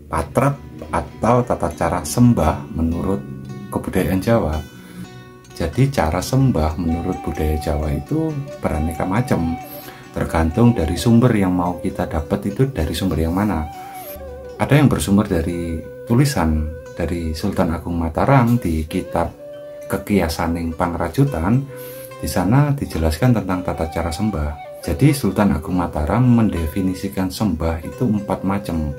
patrap atau tata cara sembah menurut kebudayaan Jawa. Jadi cara sembah menurut budaya Jawa itu beraneka macam, tergantung dari sumber yang mau kita dapat itu dari sumber yang mana. Ada yang bersumber dari tulisan dari Sultan Agung Mataram di kitab Kekiyasaning Pangrajutan. Di sana dijelaskan tentang tata cara sembah. Jadi Sultan Agung Mataram mendefinisikan sembah itu 4 macam.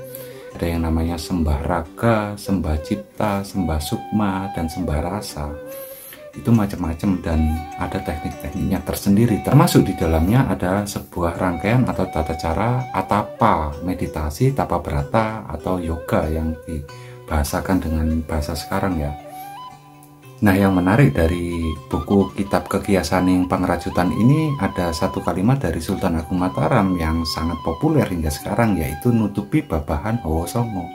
Ada yang namanya sembah raga, sembah cipta, sembah sukma, dan sembah rasa. Itu macam-macam dan ada teknik-tekniknya tersendiri, termasuk di dalamnya ada sebuah rangkaian atau tata cara atapa, meditasi, tapa berata atau yoga yang dibahasakan dengan bahasa sekarang ya. Nah, yang menarik dari buku kitab Kekiyasaning Pangrajutan ini ada satu kalimat dari Sultan Agung Mataram yang sangat populer hingga sekarang, yaitu nutupi babahan Hawa Songo.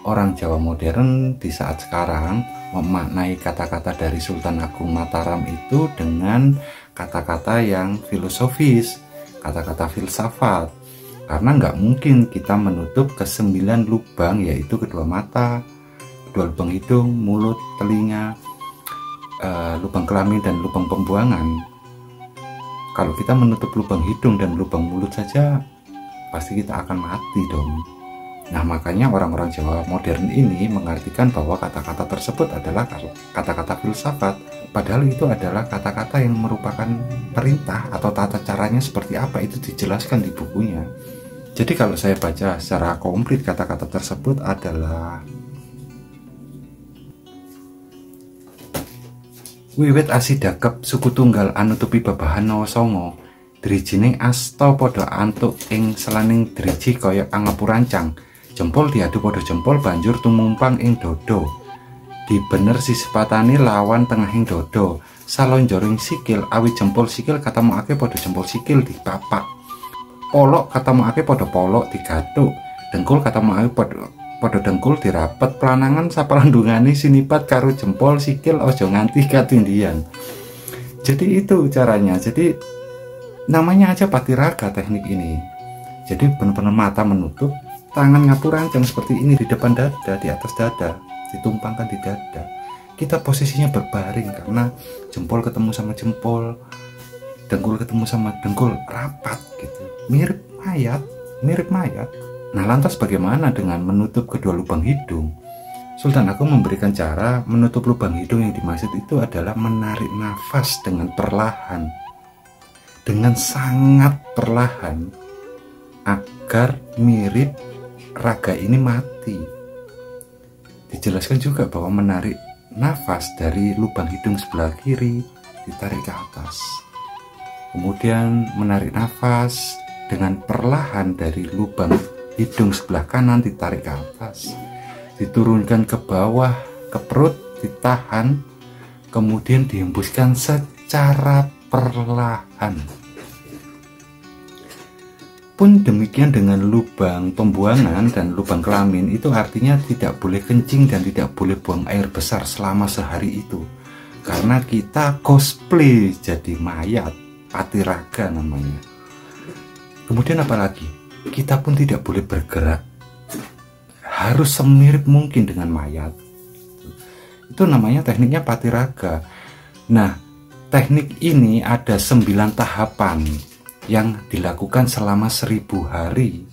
Orang Jawa modern di saat sekarang memaknai kata-kata dari Sultan Agung Mataram itu dengan kata-kata yang filosofis, kata-kata filsafat, karena nggak mungkin kita menutup ke-9 lubang, yaitu kedua mata, kedua lubang hidung, mulut, telinga, lubang kelamin, dan lubang pembuangan. Kalau kita menutup lubang hidung dan lubang mulut saja, pasti kita akan mati dong. Nah, makanya orang-orang Jawa modern ini mengartikan bahwa kata-kata tersebut adalah kata-kata filsafat, padahal itu adalah kata-kata yang merupakan perintah atau tata caranya seperti apa, itu dijelaskan di bukunya. Jadi kalau saya baca secara komplit, kata-kata tersebut adalah wiwit asidakep suku tunggal anutupi babahan Hawa Songo, drijining asta padha antuk ing selaning driji kaya angapurancang, jempol diadu pada jempol banjur tumumpang ing dodo, dibener sisipatane lawan tengahing dodo, salonjoring sikil awi jempol sikil katemokake pada jempol sikil dipapak, polok katemokake pada polok digathuk, dengkul katemokake pada dengkul dirapet, pelanangan saperandungane sinipat karo jempol sikil ojo nganti katindian. Jadi itu caranya. Jadi namanya aja patiraga teknik ini. Jadi benar-benar mata menutup, tangan ngapurancang seperti ini di depan dada, di atas dada, ditumpangkan di dada. Kita posisinya berbaring karena jempol ketemu sama jempol, dengkul ketemu sama dengkul, rapat gitu. Mirip mayat. Nah, lantas bagaimana dengan menutup kedua lubang hidung? Sultan Agung memberikan cara menutup lubang hidung. Yang dimaksud itu adalah menarik nafas dengan perlahan, dengan sangat perlahan, agar mirip raga ini mati. Dijelaskan juga bahwa menarik nafas dari lubang hidung sebelah kiri ditarik ke atas, kemudian menarik nafas dengan perlahan dari lubang hidung sebelah kanan ditarik ke atas, diturunkan ke bawah ke perut, ditahan, kemudian dihembuskan secara perlahan. Pun demikian dengan lubang pembuangan dan lubang kelamin, itu artinya tidak boleh kencing dan tidak boleh buang air besar selama sehari itu, karena kita cosplay jadi mayat, patiraga namanya. Kemudian apalagi, kita pun tidak boleh bergerak, harus semirip mungkin dengan mayat. Itu namanya tekniknya patiraga. Nah, teknik ini ada 9 tahapan yang dilakukan selama 1000 hari.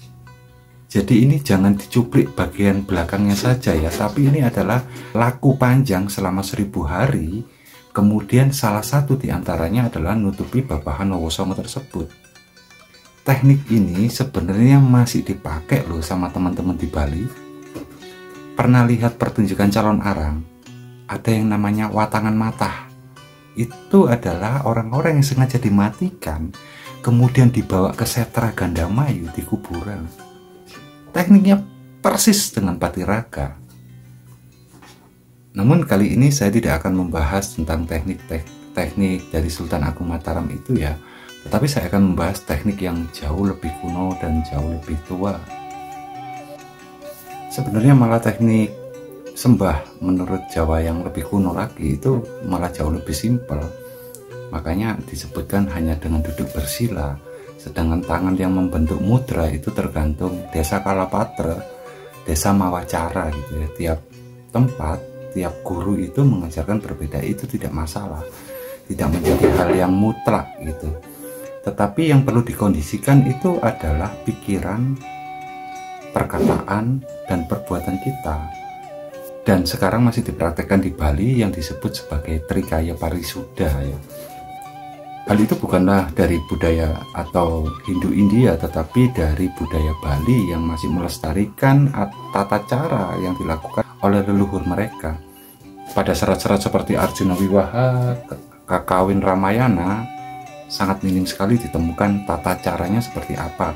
Jadi ini jangan dicuplik bagian belakangnya saja ya, tapi ini adalah laku panjang selama 1000 hari. Kemudian salah satu diantaranya adalah nutupi babahan Hawa Songo tersebut. Teknik ini sebenarnya masih dipakai loh sama teman-teman di Bali. Pernah lihat pertunjukan calon arang? Ada yang namanya watangan mata. Itu adalah orang-orang yang sengaja dimatikan, kemudian dibawa ke Setra Gandamayu di kuburan. Tekniknya persis dengan patiraga. Namun kali ini saya tidak akan membahas tentang teknik dari Sultan Agung Mataram itu ya, tetapi saya akan membahas teknik yang jauh lebih kuno dan jauh lebih tua. Sebenarnya malah teknik sembah menurut Jawa yang lebih kuno lagi itu malah jauh lebih simpel. Makanya disebutkan hanya dengan duduk bersila, sedangkan tangan yang membentuk mudra itu tergantung desa Kalapatra. desa mawacara gitu ya. Tiap tempat, tiap guru itu mengajarkan berbeda, itu tidak masalah, tidak menjadi hal yang mutlak gitu. Tetapi yang perlu dikondisikan itu adalah pikiran, perkataan, dan perbuatan kita. Dan sekarang masih dipraktekkan di Bali yang disebut sebagai Trikaya Parisuddha ya. Hal itu bukanlah dari budaya atau Hindu India, tetapi dari budaya Bali yang masih melestarikan tata cara yang dilakukan oleh leluhur mereka. Pada serat-serat seperti Arjuna Wiwaha, Kakawin Ramayana, sangat minim sekali ditemukan tata caranya seperti apa.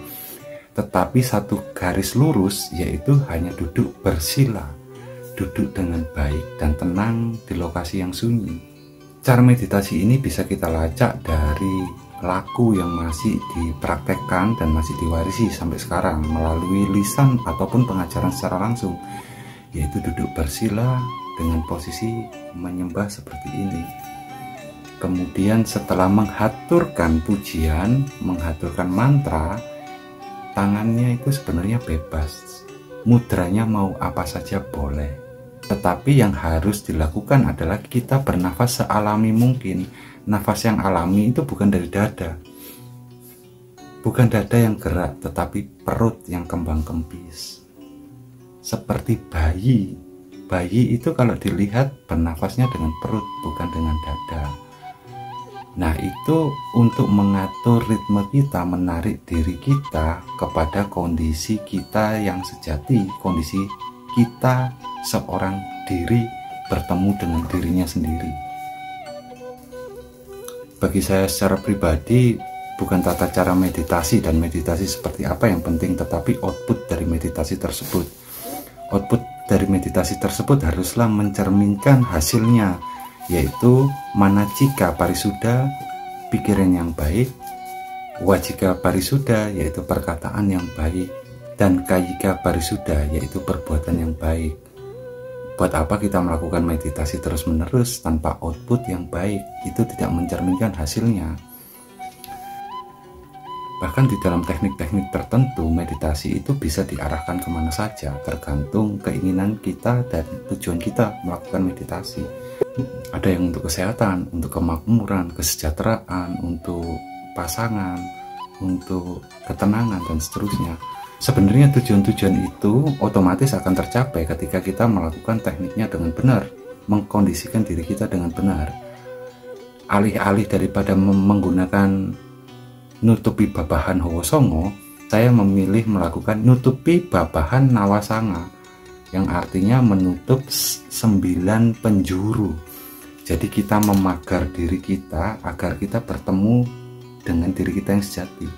Tetapi satu garis lurus, yaitu hanya duduk bersila, duduk dengan baik dan tenang di lokasi yang sunyi. Cara meditasi ini bisa kita lacak dari laku yang masih dipraktekkan dan masih diwarisi sampai sekarang melalui lisan ataupun pengajaran secara langsung, yaitu duduk bersila dengan posisi menyembah seperti ini. Kemudian setelah menghaturkan pujian, menghaturkan mantra, tangannya itu sebenarnya bebas, mudranya mau apa saja boleh. Tetapi yang harus dilakukan adalah kita bernafas sealami mungkin. Nafas yang alami itu bukan dari dada, bukan dada yang gerak, tetapi perut yang kembang kempis, seperti bayi. Bayi itu kalau dilihat bernafasnya dengan perut, bukan dengan dada. Nah, itu untuk mengatur ritme kita, menarik diri kita kepada kondisi kita yang sejati, kondisi kita seorang diri bertemu dengan dirinya sendiri. Bagi saya secara pribadi, bukan tata cara meditasi dan meditasi seperti apa yang penting, tetapi output dari meditasi tersebut. Output dari meditasi tersebut haruslah mencerminkan hasilnya, yaitu manacika parisuddha, pikiran yang baik, wacika parisuddha, yaitu perkataan yang baik, dan kayika parisuddha, yaitu perbuatan yang baik. Buat apa kita melakukan meditasi terus-menerus tanpa output yang baik? Itu tidak mencerminkan hasilnya. Bahkan di dalam teknik-teknik tertentu, meditasi itu bisa diarahkan kemana saja, tergantung keinginan kita dan tujuan kita melakukan meditasi. Ada yang untuk kesehatan, untuk kemakmuran, kesejahteraan, untuk pasangan, untuk ketenangan, dan seterusnya. Sebenarnya tujuan-tujuan itu otomatis akan tercapai ketika kita melakukan tekniknya dengan benar, mengkondisikan diri kita dengan benar. Alih-alih daripada menggunakan nutupi babahan Hawa Sanga, saya memilih melakukan nutupi babahan Nawasanga, yang artinya menutup 9 penjuru. Jadi kita memagar diri kita agar kita bertemu dengan diri kita yang sejati.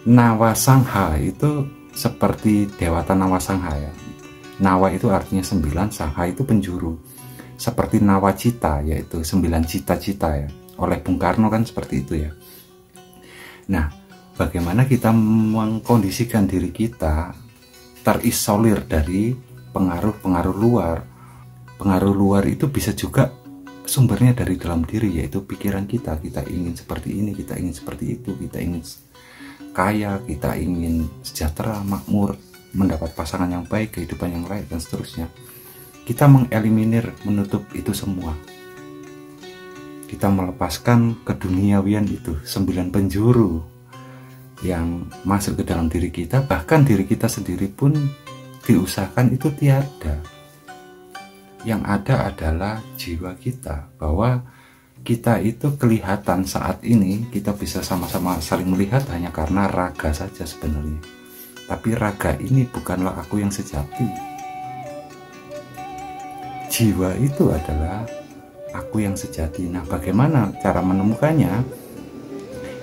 Nawasangha itu seperti Dewata Nawasangha ya. Nawa itu artinya 9, sangha itu penjuru. Seperti nawacita, yaitu 9 cita-cita ya. Oleh Bung Karno kan seperti itu ya. Nah, bagaimana kita mengkondisikan diri kita terisolir dari pengaruh-pengaruh luar. Pengaruh luar itu bisa juga sumbernya dari dalam diri, yaitu pikiran kita. Kita ingin seperti ini, kita ingin seperti itu, kita ingin kaya, kita ingin sejahtera, makmur, mendapat pasangan yang baik, kehidupan yang layak, dan seterusnya. Kita mengeliminir, menutup itu semua. Kita melepaskan keduniawian itu, 9 penjuru yang masuk ke dalam diri kita. Bahkan diri kita sendiri pun diusahakan itu tiada. Yang ada adalah jiwa kita, bahwa kita itu kelihatan saat ini, kita bisa sama-sama saling melihat hanya karena raga saja sebenarnya. Tapi raga ini bukanlah aku yang sejati. Jiwa itu adalah aku yang sejati. Nah, bagaimana cara menemukannya?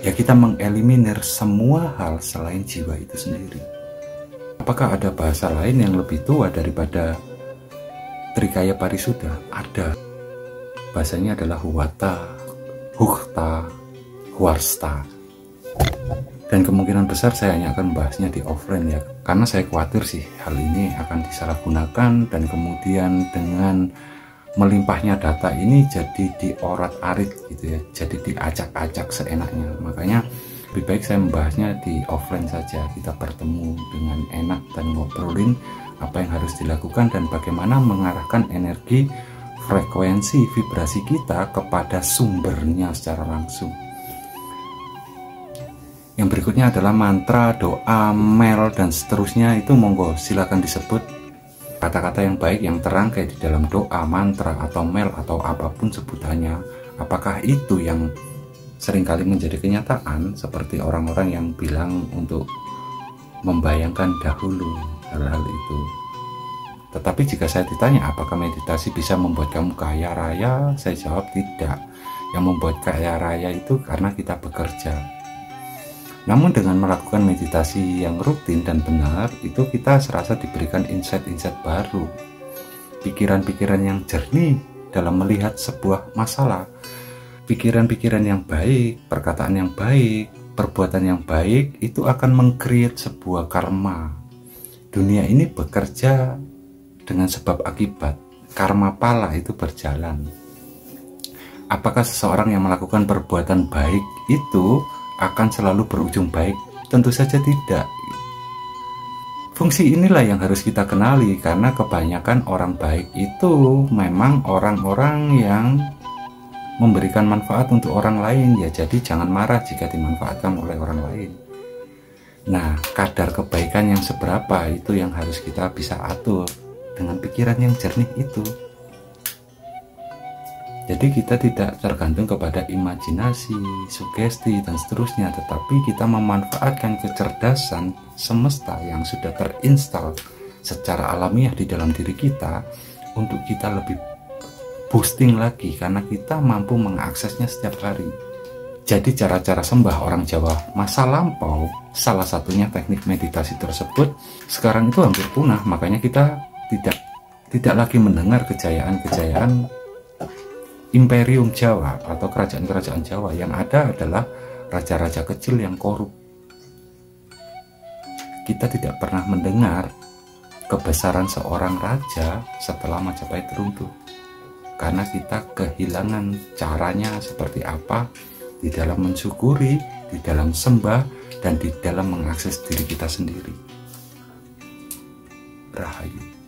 Ya, kita mengeliminir semua hal selain jiwa itu sendiri. Apakah ada bahasa lain yang lebih tua daripada Trikaya Parisuddha? Ada. Bahasanya adalah huwata, hukta, huarsta. Dan kemungkinan besar saya hanya akan membahasnya di offline ya, karena saya khawatir sih hal ini akan disalahgunakan dan kemudian dengan melimpahnya data ini jadi diorat-arit gitu ya, jadi diacak-acak seenaknya. Makanya lebih baik saya membahasnya di offline saja, kita bertemu dengan enak dan ngobrolin apa yang harus dilakukan, dan bagaimana mengarahkan energi frekuensi vibrasi kita kepada sumbernya secara langsung. Yang berikutnya adalah mantra, doa, mel, dan seterusnya. Itu monggo silakan disebut kata-kata yang baik, yang terang kayak di dalam doa, mantra, atau mel, atau apapun sebutannya. Apakah itu yang seringkali menjadi kenyataan, seperti orang-orang yang bilang untuk membayangkan dahulu hal-hal itu. Tetapi jika saya ditanya apakah meditasi bisa membuat kamu kaya raya, saya jawab tidak. Yang membuat kaya raya itu karena kita bekerja. Namun dengan melakukan meditasi yang rutin dan benar, itu kita serasa diberikan insight-insight baru, pikiran-pikiran yang jernih dalam melihat sebuah masalah, pikiran-pikiran yang baik, perkataan yang baik, perbuatan yang baik, itu akan meng-create sebuah karma. Dunia ini bekerja dengan sebab akibat, karma pala itu berjalan. Apakah seseorang yang melakukan perbuatan baik itu akan selalu berujung baik? Tentu saja tidak. Fungsi inilah yang harus kita kenali, karena kebanyakan orang baik itu memang orang-orang yang memberikan manfaat untuk orang lain, ya. Jadi jangan marah jika dimanfaatkan oleh orang lain. Nah, kadar kebaikan yang seberapa itu yang harus kita bisa atur dengan pikiran yang jernih itu. Jadi kita tidak tergantung kepada imajinasi, sugesti, dan seterusnya, tetapi kita memanfaatkan kecerdasan semesta yang sudah terinstal secara alamiah di dalam diri kita untuk kita lebih boosting lagi, karena kita mampu mengaksesnya setiap hari. Jadi cara-cara sembah orang Jawa masa lampau, salah satunya teknik meditasi tersebut, sekarang itu hampir punah. Makanya kita tidak lagi mendengar kejayaan-kejayaan Imperium Jawa atau kerajaan-kerajaan Jawa. Yang ada adalah raja-raja kecil yang korup. Kita tidak pernah mendengar kebesaran seorang raja setelah Majapahit runtuh, karena kita kehilangan caranya seperti apa di dalam mensyukuri, di dalam sembah, dan di dalam mengakses diri kita sendiri. Rahayu.